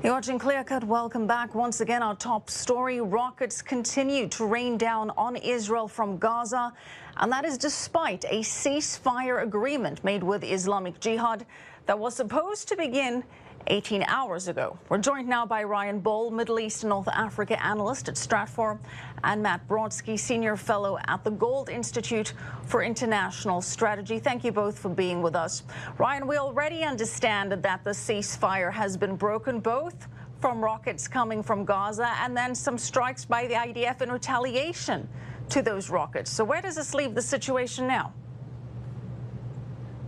You're watching ClearCut. Welcome back. Once again, our top story: rockets continue to rain down on Israel from Gaza, and that is despite a ceasefire agreement made with Islamic Jihad that was supposed to begin 18 hours ago. We're joined now by Ryan Bohl, Middle East and North Africa analyst at STRATFOR, and Matt Brodsky, senior fellow at the Gold Institute for International Strategy. Thank you both for being with us. Ryan, we already understand that the ceasefire has been broken, both from rockets coming from Gaza and then some strikes by the IDF in retaliation to those rockets. So where does this leave the situation now?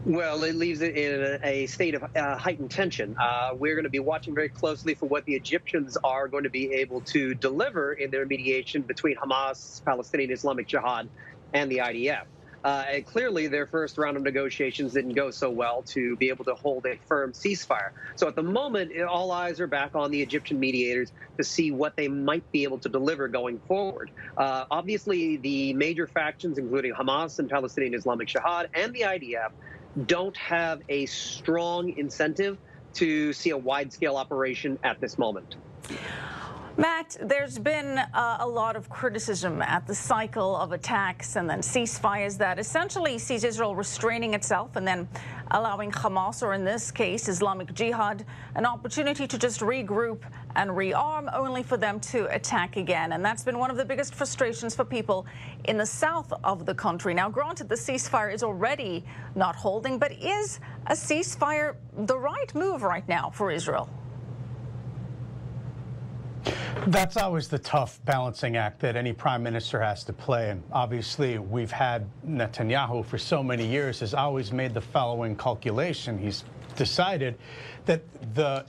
Well, it leaves it in a state of heightened tension. We're going to be watching very closely for what the Egyptians are going to be able to deliver in their mediation between Hamas, Palestinian Islamic Jihad, and the IDF. And clearly, their first round of negotiations didn't go so well to be able to hold a firm ceasefire. So at the moment, all eyes are back on the Egyptian mediators to see what they might be able to deliver going forward. Obviously, the major factions, including Hamas and Palestinian Islamic Jihad and the IDF, don't have a strong incentive to see a wide-scale operation at this moment. Matt, there's been a lot of criticism at the cycle of attacks and then ceasefires that essentially sees Israel restraining itself and then allowing Hamas, or in this case Islamic Jihad, an opportunity to just regroup and rearm, only for them to attack again. And that's been one of the biggest frustrations for people in the south of the country. Now, granted, the ceasefire is already not holding, but is a ceasefire the right move right now for Israel? That's always the tough balancing act that any prime minister has to play. And obviously, we've had Netanyahu for so many years has always made the following calculation. He's decided that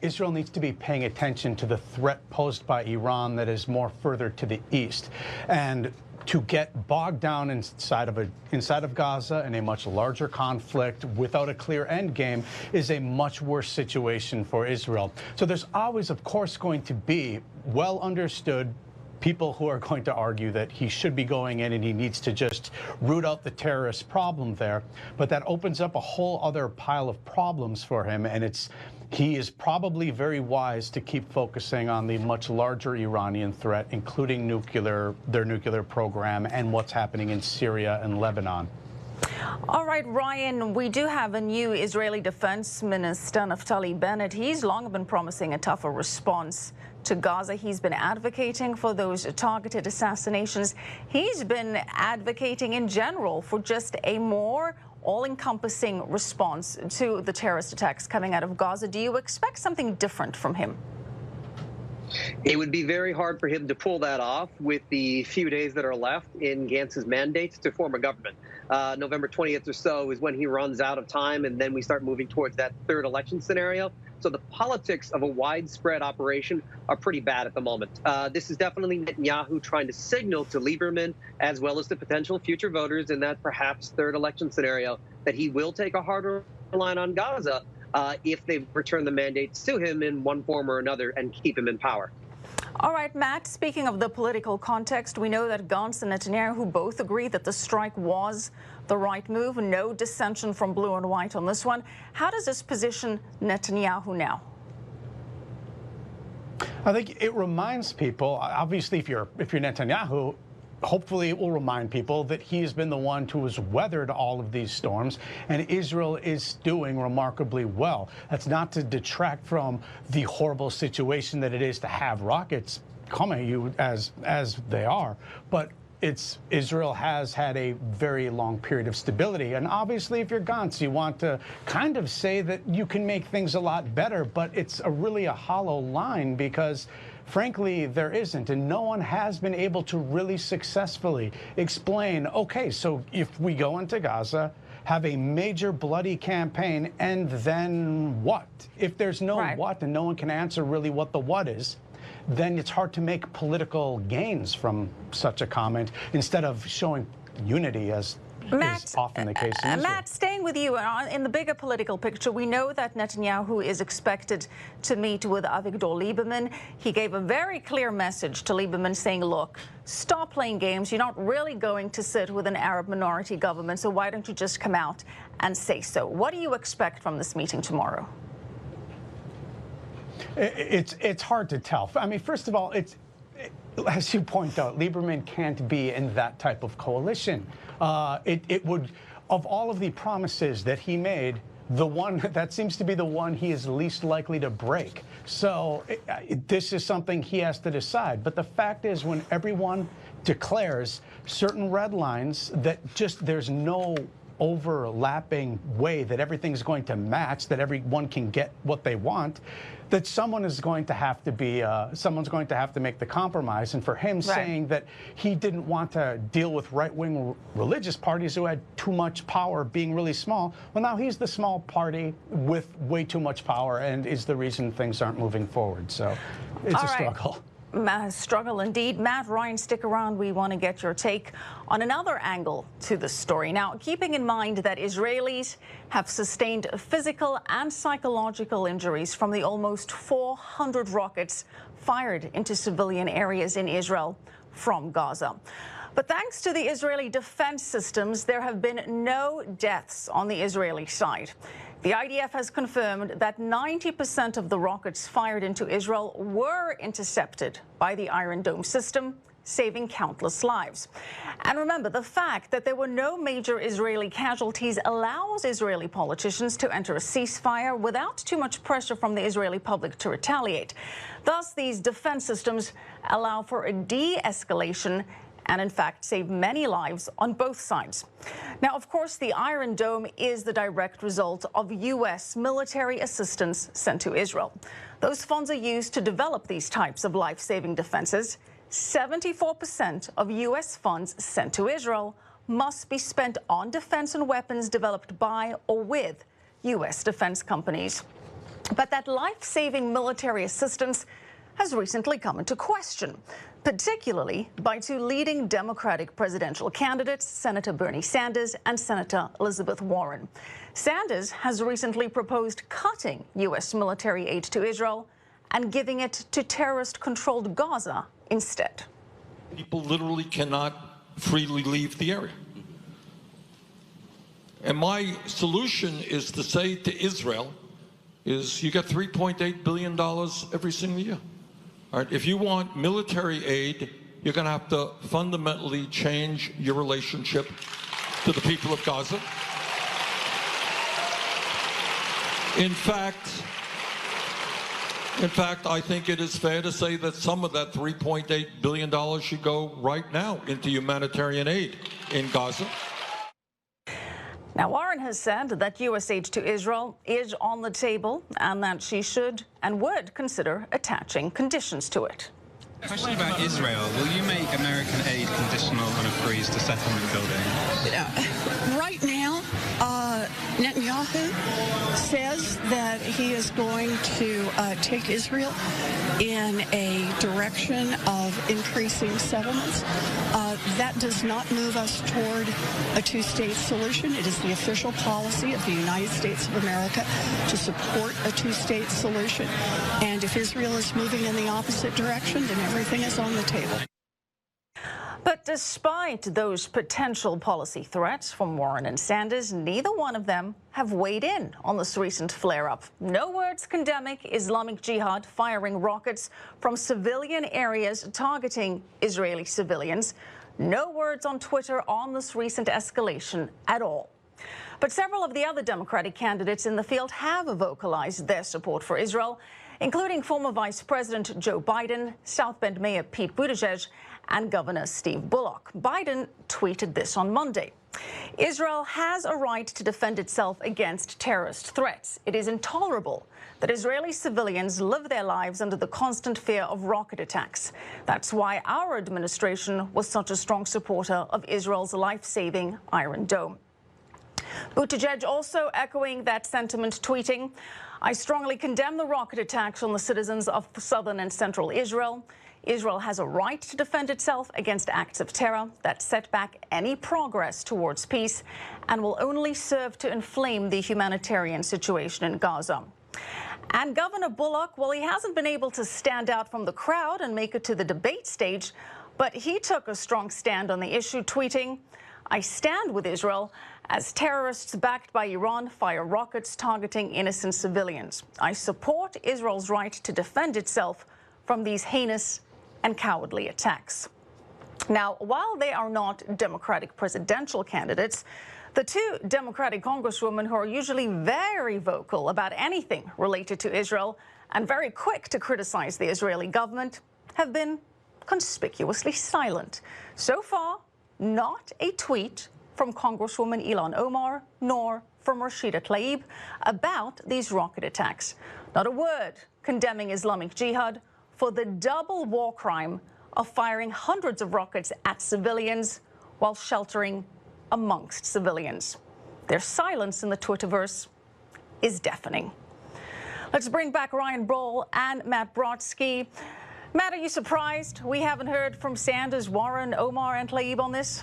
Israel needs to be paying attention to the threat posed by Iran that is more further to the east. And to get bogged down inside of Gaza in a much larger conflict without a clear end game is a much worse situation for Israel. So there's always, of course, going to be well understood people who are going to argue that he should be going in and he needs to just root out the terrorist problem there. But that opens up a whole other pile of problems for him, and he is probably very wise to keep focusing on the much larger Iranian threat, including their nuclear program and what's happening in Syria and Lebanon. All right, Ryan, we do have a new Israeli Defense Minister, Naftali Bennett. He's long been promising a tougher response to Gaza. He's been advocating for those targeted assassinations. He's been advocating in general for just a more all-encompassing response to the terrorist attacks coming out of Gaza. Do you expect something different from him? It would be very hard for him to pull that off with the few days that are left in Gantz's mandate to form a government. November 20th or so is when he runs out of time, and then we start moving towards that third election scenario. So the politics of a widespread operation are pretty bad at the moment. This is definitely Netanyahu trying to signal to Lieberman, as well as to potential future voters in that perhaps third election scenario, that he will take a harder line on Gaza if they return the mandates to him in one form or another and keep him in power. All right, Matt, speaking of the political context, we know that Gantz and Netanyahu both agree that the strike was the right move. No dissension from blue and white on this one. How does this position Netanyahu now? I think it reminds people, obviously, if you're Netanyahu, hopefully it will remind people that he has been the one who has weathered all of these storms, and Israel is doing remarkably well. That's not to detract from the horrible situation that it is to have rockets come at you as they are, but Israel has had a very long period of stability. And obviously, if you're Gantz, you want to kind of say that you can make things a lot better, but it's really a hollow line because frankly, there isn't, and no one has been able to really successfully explain, okay, so if we go into Gaza, have a major bloody campaign, and then what? If there's no what and no one can answer really what the what is, then it's hard to make political gains from such a comment instead of showing unity as is often the case in Israel. Matt, staying with you, in the bigger political picture, we know that Netanyahu is expected to meet with Avigdor Lieberman. He gave a very clear message to Lieberman saying, look, stop playing games. You're not really going to sit with an Arab minority government, so why don't you just come out and say so? What do you expect from this meeting tomorrow? It's hard to tell. I mean, first of all, as you point out, Lieberman can't be in that type of coalition. It would, of all of the promises that he made, the one that seems to be the one he is least likely to break. So this is something he has to decide. But the fact is, when everyone declares certain red lines that just there's no overlapping way that everything's going to match, that everyone can get what they want, that someone is going to have to be, someone's going to have to make the compromise. And for him saying that he didn't want to deal with right-wing religious parties who had too much power being really small, well, now he's the small party with way too much power and is the reason things aren't moving forward. So it's a struggle. Struggle indeed. Matt, Ryan, stick around. We want to get your take on another angle to the story. Now, keeping in mind that Israelis have sustained physical and psychological injuries from the almost 400 rockets fired into civilian areas in Israel from Gaza. But thanks to the Israeli defense systems, there have been no deaths on the Israeli side. The IDF has confirmed that 90% of the rockets fired into Israel were intercepted by the Iron Dome system, saving countless lives. And remember, the fact that there were no major Israeli casualties allows Israeli politicians to enter a ceasefire without too much pressure from the Israeli public to retaliate. Thus, these defense systems allow for a de-escalation and in fact save many lives on both sides. Now, of course, the Iron Dome is the direct result of U.S. military assistance sent to Israel. Those funds are used to develop these types of life-saving defenses. 74% of U.S. funds sent to Israel must be spent on defense and weapons developed by or with U.S. defense companies. But that life-saving military assistance has recently come into question, particularly by two leading Democratic presidential candidates, Senator Bernie Sanders and Senator Elizabeth Warren. Sanders has recently proposed cutting U.S. military aid to Israel and giving it to terrorist-controlled Gaza instead. People literally cannot freely leave the area. And my solution is to say to Israel is you get $3.8 billion every single year. All right, if you want military aid, you're going to have to fundamentally change your relationship to the people of Gaza. In fact, I think it is fair to say that some of that $3.8 billion should go right now into humanitarian aid in Gaza. Now, Warren has said that U.S. aid to Israel is on the table and that she should and would consider attaching conditions to it. Question about Israel. Will you make American aid conditional on a freeze to settlement building? Right now, Netanyahu says that he is going to take Israel in a direction of increasing settlements. That does not move us toward a two-state solution. It is the official policy of the United States of America to support a two-state solution. And if Israel is moving in the opposite direction, then everything is on the table. But despite those potential policy threats from Warren and Sanders, neither one of them have weighed in on this recent flare-up. No words condemning Islamic Jihad firing rockets from civilian areas targeting Israeli civilians. No words on Twitter on this recent escalation at all. But several of the other Democratic candidates in the field have vocalized their support for Israel, including former Vice President Joe Biden, South Bend Mayor Pete Buttigieg, and Governor Steve Bullock. Biden tweeted this on Monday. Israel has a right to defend itself against terrorist threats. It is intolerable that Israeli civilians live their lives under the constant fear of rocket attacks. That's why our administration was such a strong supporter of Israel's life-saving Iron Dome. Buttigieg also echoing that sentiment, tweeting, "I strongly condemn the rocket attacks on the citizens of southern and central Israel. Israel has a right to defend itself against acts of terror that set back any progress towards peace and will only serve to inflame the humanitarian situation in Gaza." And Governor Bullock, well, he hasn't been able to stand out from the crowd and make it to the debate stage, but he took a strong stand on the issue, tweeting, "I stand with Israel as terrorists backed by Iran fire rockets targeting innocent civilians. I support Israel's right to defend itself from these heinous and cowardly attacks. Now, while they are not Democratic presidential candidates, the two Democratic congresswomen who are usually very vocal about anything related to Israel and very quick to criticize the Israeli government have been conspicuously silent. So far, not a tweet from Congresswoman Ilhan Omar nor from Rashida Tlaib about these rocket attacks. Not a word condemning Islamic Jihad for the double war crime of firing hundreds of rockets at civilians while sheltering amongst civilians. Their silence in the Twitterverse is deafening. Let's bring back Ryan Bohl and Matt Brodsky. Matt, are you surprised we haven't heard from Sanders, Warren, Omar, and Tlaib on this?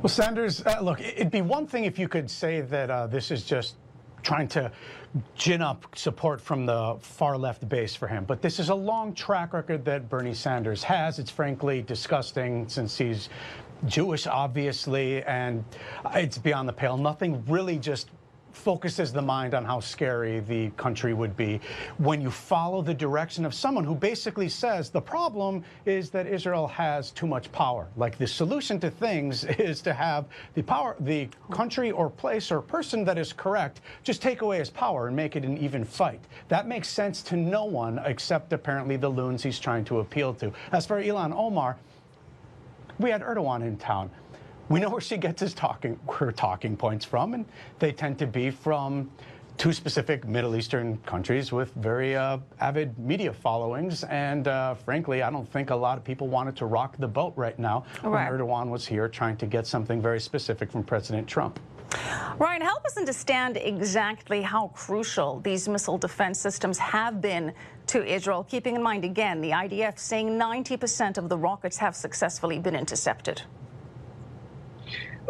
Well, Sanders, look, it'd be one thing if you could say that this is just trying to gin up support from the far left base for him. But this is a long track record that Bernie Sanders has. It's frankly disgusting since he's Jewish, obviously, and it's beyond the pale. Nothing really just focuses the mind on how scary the country would be when you follow the direction of someone who basically says the problem is that Israel has too much power. Like the solution to things is to have the power, the country or place or person that is correct, just take away his power and make it an even fight. That makes sense to no one except apparently the loons he's trying to appeal to. As for Ilhan Omar, we had Erdogan in town. We know where she gets her talking points from, and they tend to be from two specific Middle Eastern countries with very avid media followings. And frankly, I don't think a lot of people wanted to rock the boat right now when Erdogan was here trying to get something very specific from President Trump. Ryan, help us understand exactly how crucial these missile defense systems have been to Israel, keeping in mind, again, the IDF saying 90% of the rockets have successfully been intercepted.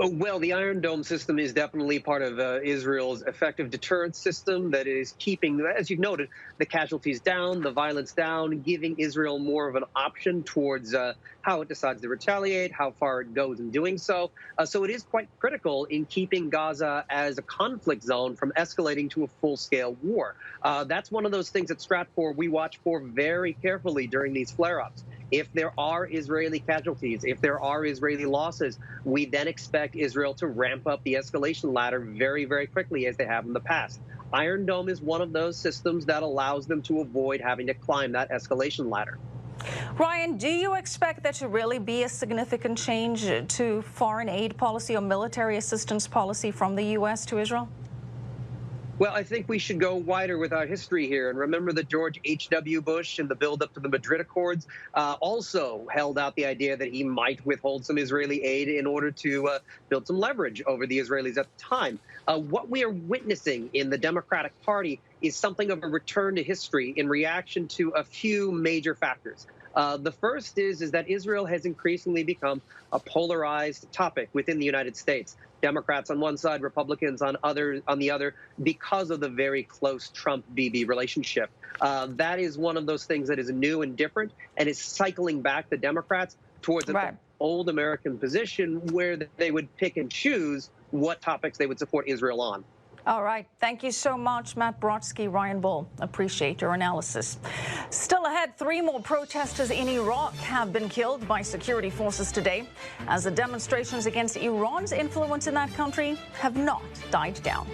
Well, the Iron Dome system is definitely part of Israel's effective deterrence system that is keeping, as you've noted, the casualties down, the violence down, giving Israel more of an option towards how it decides to retaliate, how far it goes in doing so. So it is quite critical in keeping Gaza as a conflict zone from escalating to a full-scale war. That's one of those things at STRATFOR we watch for very carefully during these flare-ups. If there are Israeli casualties, if there are Israeli losses, we then expect Israel to ramp up the escalation ladder very, very quickly, as they have in the past. Iron Dome is one of those systems that allows them to avoid having to climb that escalation ladder. Ryan, do you expect there to really be a significant change to foreign aid policy or military assistance policy from the U.S. to Israel? Well, I think we should go wider with our history here and remember that George H.W. Bush in the build-up to the Madrid Accords also held out the idea that he might withhold some Israeli aid in order to build some leverage over the Israelis at the time. What we are witnessing in the Democratic Party is something of a return to history in reaction to a few major factors. The first is that Israel has increasingly become a polarized topic within the United States. Democrats on one side, Republicans on the other, because of the very close Trump-Bibi relationship. That is one of those things that is new and different and is cycling back the Democrats towards an old American position where they would pick and choose what topics they would support Israel on. All right. Thank you so much, Matt Brodsky, Ryan Bohl. Appreciate your analysis. Still ahead, 3 more protesters in Iraq have been killed by security forces today, as the demonstrations against Iran's influence in that country have not died down.